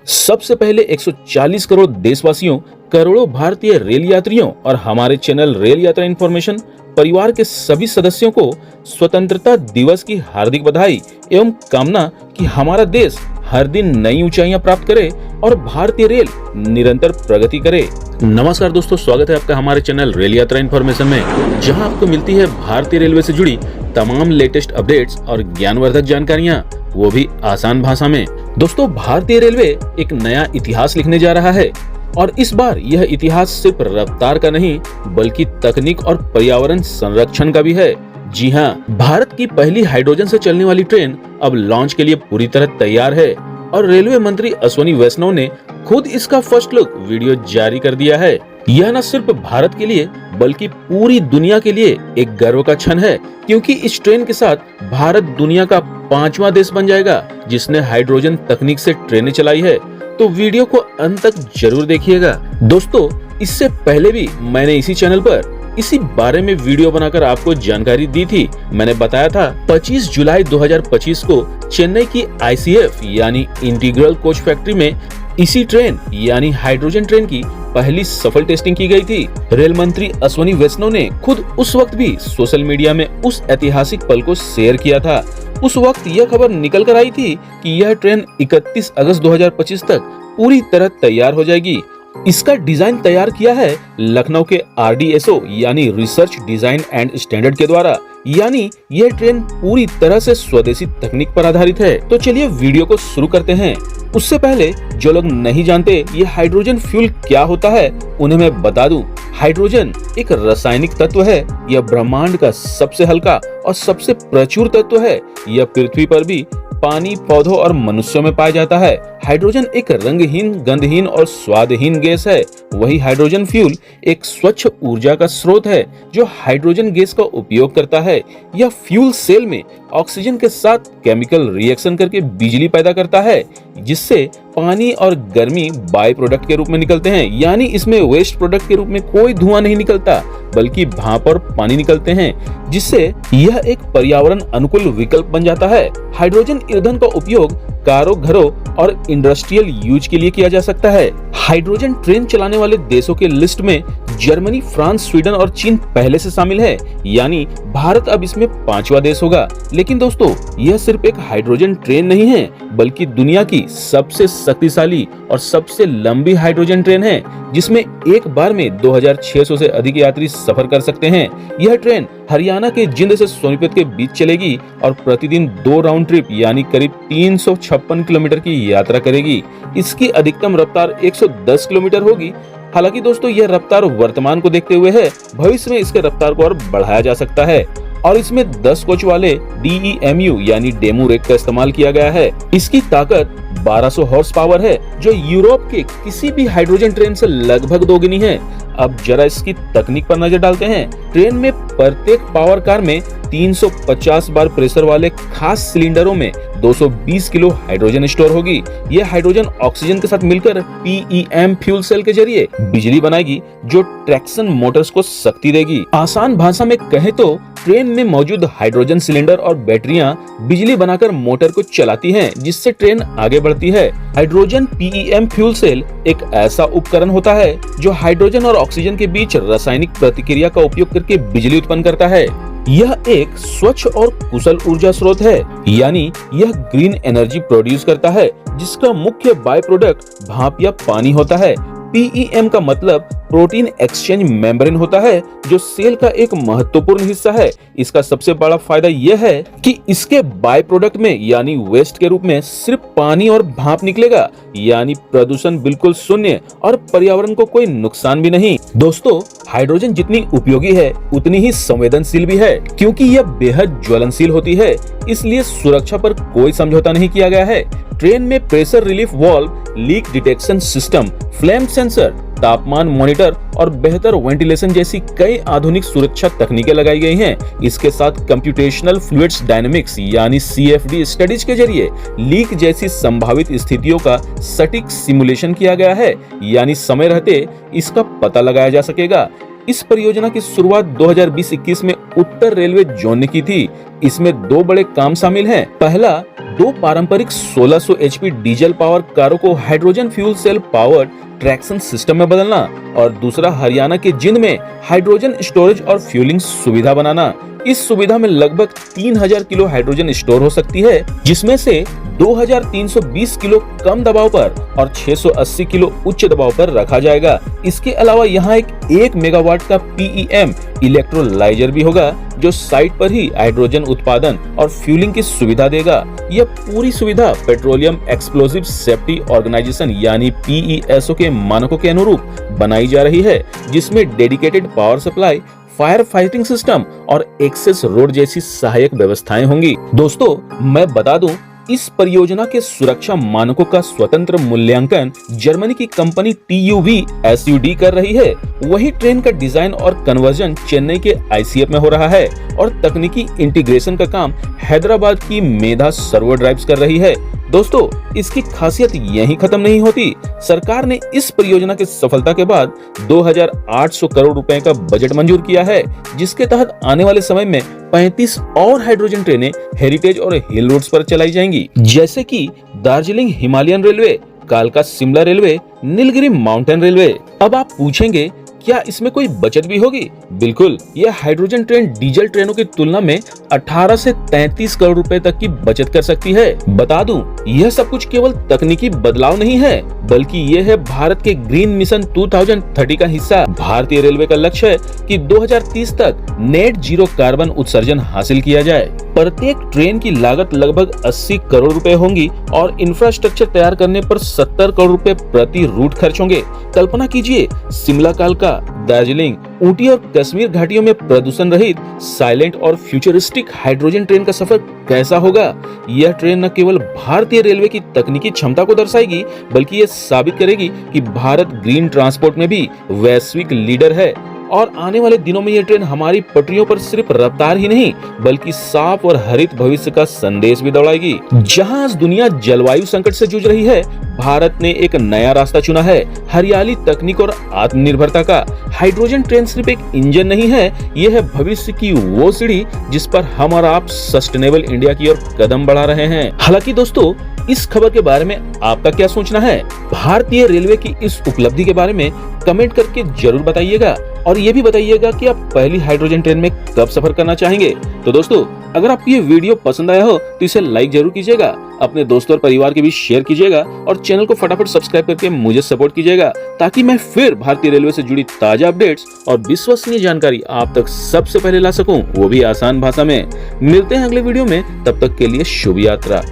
सबसे पहले 140 करोड़ देशवासियों, करोड़ों भारतीय रेल यात्रियों और हमारे चैनल रेल यात्रा इन्फॉर्मेशन परिवार के सभी सदस्यों को स्वतंत्रता दिवस की हार्दिक बधाई एवं कामना कि हमारा देश हर दिन नई ऊंचाइयां प्राप्त करे और भारतीय रेल निरंतर प्रगति करे। नमस्कार दोस्तों, स्वागत है आपका हमारे चैनल रेल यात्रा इन्फॉर्मेशन में, जहां आपको मिलती है भारतीय रेलवे से जुड़ी तमाम लेटेस्ट अपडेट्स और ज्ञानवर्धक जानकारियां, वो भी आसान भाषा में। दोस्तों, भारतीय रेलवे एक नया इतिहास लिखने जा रहा है और इस बार यह इतिहास सिर्फ रफ्तार का नहीं बल्कि तकनीक और पर्यावरण संरक्षण का भी है। जी हाँ, भारत की पहली हाइड्रोजन से चलने वाली ट्रेन अब लॉन्च के लिए पूरी तरह तैयार है और रेलवे मंत्री अश्विनी वैष्णव ने खुद इसका फर्स्ट लुक वीडियो जारी कर दिया है। यह न सिर्फ भारत के लिए बल्कि पूरी दुनिया के लिए एक गर्व का क्षण है, क्योंकि इस ट्रेन के साथ भारत दुनिया का 5वां देश बन जाएगा जिसने हाइड्रोजन तकनीक से ट्रेनें चलाई है। तो वीडियो को अंत तक जरूर देखिएगा। दोस्तों, इससे पहले भी मैंने इसी चैनल पर इसी बारे में वीडियो बनाकर आपको जानकारी दी थी। मैंने बताया था 25 जुलाई 2025 को चेन्नई की ICF यानी इंटीग्रल कोच फैक्ट्री में इसी ट्रेन यानी हाइड्रोजन ट्रेन की पहली सफल टेस्टिंग की गई थी। रेल मंत्री अश्विनी वैष्णव ने खुद उस वक्त भी सोशल मीडिया में उस ऐतिहासिक पल को शेयर किया था। उस वक्त यह खबर निकल कर आई थी कि यह ट्रेन 31 अगस्त 2025 तक पूरी तरह तैयार हो जाएगी। इसका डिजाइन तैयार किया है लखनऊ के RDSO यानी रिसर्च डिजाइन एंड स्टैंडर्ड के द्वारा, यानी यह ट्रेन पूरी तरह से स्वदेशी तकनीक पर आधारित है। तो चलिए वीडियो को शुरू करते हैं। उससे पहले जो लोग नहीं जानते ये हाइड्रोजन फ्यूल क्या होता है, उन्हें मैं बता दूं। हाइड्रोजन एक रासायनिक तत्व है। यह ब्रह्मांड का सबसे हल्का और सबसे प्रचुर तत्व है। यह पृथ्वी पर भी पानी, पौधों और मनुष्यों में पाया जाता है। हाइड्रोजन एक रंगहीन, गंधहीन और स्वादहीन गैस है। वही हाइड्रोजन फ्यूल एक स्वच्छ ऊर्जा का स्रोत है जो हाइड्रोजन गैस का उपयोग करता है। यह फ्यूल सेल में ऑक्सीजन के साथ केमिकल रिएक्शन करके बिजली पैदा करता है, जिससे पानी और गर्मी बाय प्रोडक्ट के रूप में निकलते हैं। यानी इसमें वेस्ट प्रोडक्ट के रूप में कोई धुआं नहीं निकलता बल्कि भाप और पानी निकलते हैं, जिससे यह एक पर्यावरण अनुकूल विकल्प बन जाता है। हाइड्रोजन ईंधन का उपयोग कारों, घरों और इंडस्ट्रियल यूज के लिए किया जा सकता है। हाइड्रोजन ट्रेन चलाने वाले देशों के लिस्ट में जर्मनी, फ्रांस, स्वीडन और चीन पहले से शामिल है, यानी भारत अब इसमें 5वां देश होगा। लेकिन दोस्तों, यह सिर्फ एक हाइड्रोजन ट्रेन नहीं है बल्कि दुनिया की सबसे शक्तिशाली और सबसे लंबी हाइड्रोजन ट्रेन है, जिसमें एक बार में 2600 से अधिक यात्री सफर कर सकते हैं। यह ट्रेन हरियाणा के जिंद से सोनीपत के बीच चलेगी और प्रतिदिन 2 राउंड ट्रिप यानी करीब 356 किलोमीटर की यात्रा करेगी। इसकी अधिकतम रफ्तार 110 किलोमीटर होगी। हालांकि दोस्तों, यह रफ्तार वर्तमान को देखते हुए है, भविष्य में इसके रफ्तार को और बढ़ाया जा सकता है और इसमें 10 कोच वाले DEMU यानी डेमू रेक का इस्तेमाल किया गया है। इसकी ताकत 1200 हॉर्स पावर है, जो यूरोप के किसी भी हाइड्रोजन ट्रेन से लगभग दोगुनी है। अब जरा इसकी तकनीक पर नजर डालते हैं। ट्रेन में प्रत्येक पावर कार में 350 बार प्रेशर वाले खास सिलेंडरों में 220 किलो हाइड्रोजन स्टोर होगी। यह हाइड्रोजन ऑक्सीजन के साथ मिलकर PEM फ्यूल सेल के जरिए बिजली बनाएगी, जो ट्रैक्शन मोटर्स को शक्ति देगी। आसान भाषा में कहें तो ट्रेन में मौजूद हाइड्रोजन सिलेंडर और बैटरियां बिजली बनाकर मोटर को चलाती हैं, जिससे ट्रेन आगे बढ़ती है। हाइड्रोजन PEM फ्यूल सेल एक ऐसा उपकरण होता है जो हाइड्रोजन और ऑक्सीजन के बीच रासायनिक प्रतिक्रिया का उपयोग करके बिजली उत्पन्न करता है। यह एक स्वच्छ और कुशल ऊर्जा स्रोत है, यानी यह ग्रीन एनर्जी प्रोड्यूस करता है, जिसका मुख्य बाय प्रोडक्ट भाप या पानी होता है। PEM का मतलब प्रोटीन एक्सचेंज मेम्ब्रेन होता है, जो सेल का एक महत्वपूर्ण हिस्सा है। इसका सबसे बड़ा फायदा यह है कि इसके बाय प्रोडक्ट में यानी वेस्ट के रूप में सिर्फ पानी और भाप निकलेगा, यानी प्रदूषण बिल्कुल शून्य और पर्यावरण को कोई नुकसान भी नहीं। दोस्तों, हाइड्रोजन जितनी उपयोगी है उतनी ही संवेदनशील भी है, क्योंकि यह बेहद ज्वलनशील होती है, इसलिए सुरक्षा पर कोई समझौता नहीं किया गया है। ट्रेन में pressure relief valve, leak detection system, flame sensor, तापमान मॉनिटर और बेहतर वेंटिलेशन जैसी कई आधुनिक सुरक्षा तकनीकें लगाई गई हैं। इसके साथ कंप्यूटेशनल फ्लूइड्स डायनेमिक्स यानी CFD स्टडीज के जरिए लीक जैसी संभावित स्थितियों का सटीक सिमुलेशन किया गया है, यानी समय रहते इसका पता लगाया जा सकेगा। इस परियोजना की शुरुआत 2020-21 में उत्तर रेलवे जोन ने की थी। इसमें 2 बड़े काम शामिल हैं। पहला, दो पारंपरिक 1600 एचपी डीजल पावर कारों को hydrogen fuel cell powered traction system में बदलना और दूसरा हरियाणा के जिंद में हाइड्रोजन स्टोरेज और फ्यूलिंग सुविधा बनाना। इस सुविधा में लगभग 3000 किलो हाइड्रोजन स्टोर हो सकती है, जिसमें से 2320 किलो कम दबाव पर और 680 किलो उच्च दबाव पर रखा जाएगा। इसके अलावा यहाँ एक 1 मेगावाट का PEM इलेक्ट्रोलाइजर भी होगा, जो साइट पर ही हाइड्रोजन उत्पादन और फ्यूलिंग की सुविधा देगा। यह पूरी सुविधा पेट्रोलियम एक्सप्लोजिव सेफ्टी ऑर्गेनाइजेशन यानी PESO के मानकों के अनुरूप बनाई जा रही है, जिसमें dedicated power supply, fire fighting system और एक्सेस रोड जैसी सहायक व्यवस्थाएं होंगी। दोस्तों, मैं बता दूं, इस परियोजना के सुरक्षा मानकों का स्वतंत्र मूल्यांकन जर्मनी की कंपनी TÜV SÜD कर रही है। वही ट्रेन का डिजाइन और कन्वर्जन चेन्नई के ICF में हो रहा है और तकनीकी इंटीग्रेशन का काम हैदराबाद की मेधा सर्वो ड्राइव्स कर रही है। दोस्तों, इसकी खासियत यहीं खत्म नहीं होती। सरकार ने इस परियोजना की सफलता के बाद 2800 करोड़ रुपए का बजट मंजूर किया है, जिसके तहत आने वाले समय में 35 और हाइड्रोजन ट्रेनें हेरिटेज और हिल रूट्स पर चलाई जाएंगी, जैसे कि दार्जिलिंग हिमालयन रेलवे, कालका Shimla railway, Nilgiri mountain railway. अब आप पूछेंगे, क्या इसमें कोई बचत भी होगी? बिल्कुल, यह हाइड्रोजन ट्रेन डीजल ट्रेनों की तुलना में 18 से 33 करोड़ रुपए तक की बचत कर सकती है। बता दूं, यह सब कुछ केवल तकनीकी बदलाव नहीं है, बल्कि यह है भारत के ग्रीन मिशन 2030 का हिस्सा। भारतीय रेलवे का लक्ष्य है कि 2030 तक नेट जीरो कार्बन उत्सर्जन हासिल किया जाए। प्रत्येक ट्रेन की लागत लगभग 80 करोड़ रुपए होंगी और इंफ्रास्ट्रक्चर तैयार करने पर 70 करोड़ रुपए प्रति रूट खर्च होंगे। कल्पना कीजिए, शिमला कालका, दार्जिलिंग, ऊटी और कश्मीर घाटियों में प्रदूषण रहित, साइलेंट और फ्यूचरिस्टिक हाइड्रोजन ट्रेन का सफर कैसा होगा। यह ट्रेन न केवल भारतीय रेलवे की तकनीकी क्षमता को दर्शाएगी, बल्कि यह साबित करेगी कि भारत ग्रीन ट्रांसपोर्ट में भी वैश्विक लीडर है। और आने वाले दिनों में यह ट्रेन हमारी पटरियों पर सिर्फ रफ्तार ही नहीं, बल्कि साफ और हरित भविष्य का संदेश भी दौड़ाएगी। जहां आज दुनिया जलवायु संकट से जूझ रही है, भारत ने एक नया रास्ता चुना है, हरियाली, तकनीक और आत्मनिर्भरता का। हाइड्रोजन ट्रेन सिर्फ एक इंजन नहीं है, यह है भविष्य की वो सीढ़ी जिस पर हम और आप सस्टेनेबल इंडिया की ओर कदम बढ़ा रहे हैं। हालांकि दोस्तों, इस खबर के बारे में आपका क्या सोचना है? भारतीय रेलवे की इस उपलब्धि के बारे में कमेंट करके जरूर बताइएगा और ये भी बताइएगा कि आप पहली हाइड्रोजन ट्रेन में कब सफर करना चाहेंगे। तो दोस्तों, अगर आपको ये वीडियो पसंद आया हो तो इसे लाइक जरूर कीजिएगा, अपने दोस्तों और परिवार के बीच शेयर कीजिएगा और चैनल को फटाफट सब्सक्राइब करके मुझे सपोर्ट कीजिएगा, ताकि मैं फिर भारतीय रेलवे से जुड़ी ताजा अपडेट्स और विश्वसनीय जानकारी आप तक सबसे पहले ला सकूं, वो भी आसान भाषा में। मिलते हैं अगले वीडियो में, तब तक के लिए शुभ यात्रा।